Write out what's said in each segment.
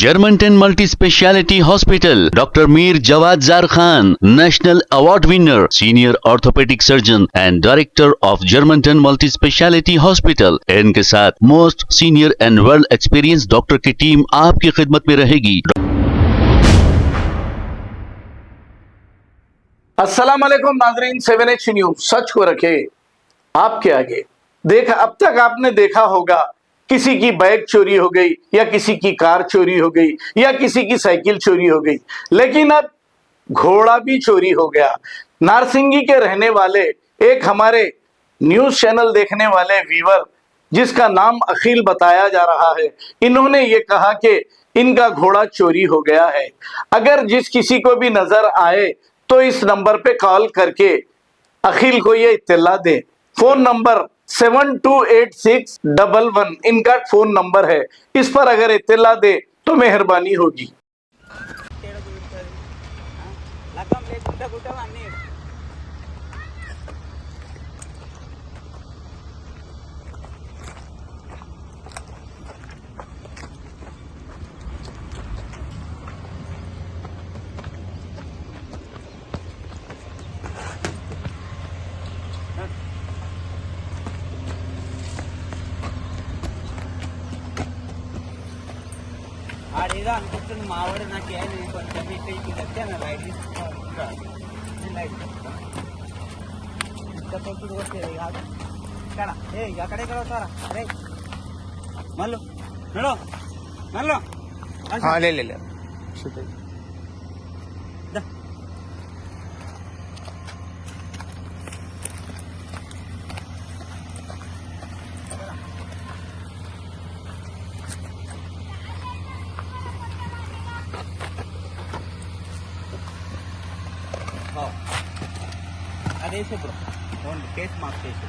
Germanton multi speciality hospital, doctor Mir Jawad jar Khan, national award winner, senior orthopaedic surgeon and director of Germanton multi speciality hospital. इनके साथ most senior and well experience doctor की team आपकी खिदमत में रहेगी। अस्सलाम वालेकुम नाजरीन, 7H न्यूज सच को रखे आपके आगे। अब तक आपने देखा होगा किसी की बाइक चोरी हो गई या किसी की कार चोरी हो गई या किसी की साइकिल चोरी हो गई, लेकिन अब घोड़ा भी चोरी हो गया। नारसिंगी के रहने वाले एक हमारे न्यूज चैनल देखने वाले व्यूअर, जिसका नाम अखिल बताया जा रहा है, इन्होंने ये कहा कि इनका घोड़ा चोरी हो गया है। अगर जिस किसी को भी नजर आए तो इस नंबर पे कॉल करके अखिल को ये इत्तला दे। फोन नंबर 728611 इनका फोन नंबर है। इस पर अगर इत्तला दे तो मेहरबानी होगी। ఆడేదో అనుకుంటుంది మావాడు నాకేం కొంచెం ఇటు చెప్తే నా లైట్ లైట్ ఇంత తొక్కుడు వచ్చేది కాదు ఇక్కడ అక్కడెక్కడ వస్తారా? అరే మళ్ళీ నడు మళ్ళీ అదే బ్రో ఓన్లీ కేస్ మార్క్ చేసి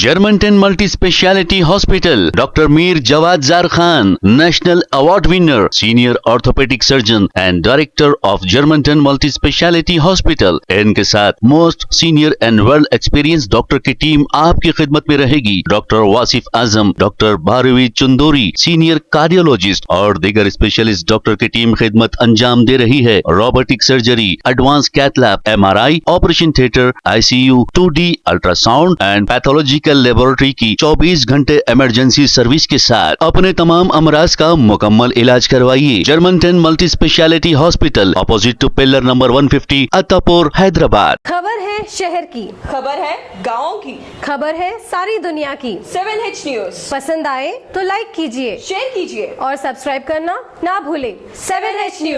Germanton multi speciality hospital, doctor Mir Jawad jar Khan, national award winner, senior orthopaedic surgeon and director of Germanton multi speciality hospital. इनके साथ most senior and well experience doctor की टीम आपकी खिदमत में रहेगी। Doctor Wasif Azam, doctor Bharvi Chandori, senior cardiologist और दीगर स्पेशलिस्ट डॉक्टर की टीम खिदमत अंजाम दे रही है। Robotic surgery, advance cath lab, MRI, operation theatre, ICU, 2D ultrasound and pathological laboratory की 24 घंटे इमरजेंसी सर्विस के साथ अपने तमाम अमराज का मुकम्मल इलाज करवाइए। Germanten multi speciality hospital, opposite to pillar number 150, Attapur, Hyderabad. खबर है शहर की, खबर है गाँव की, खबर है सारी दुनिया की। 7H न्यूज पसंद आए तो लाइक कीजिए, शेयर कीजिए और सब्सक्राइब करना ना भूले। 7H news.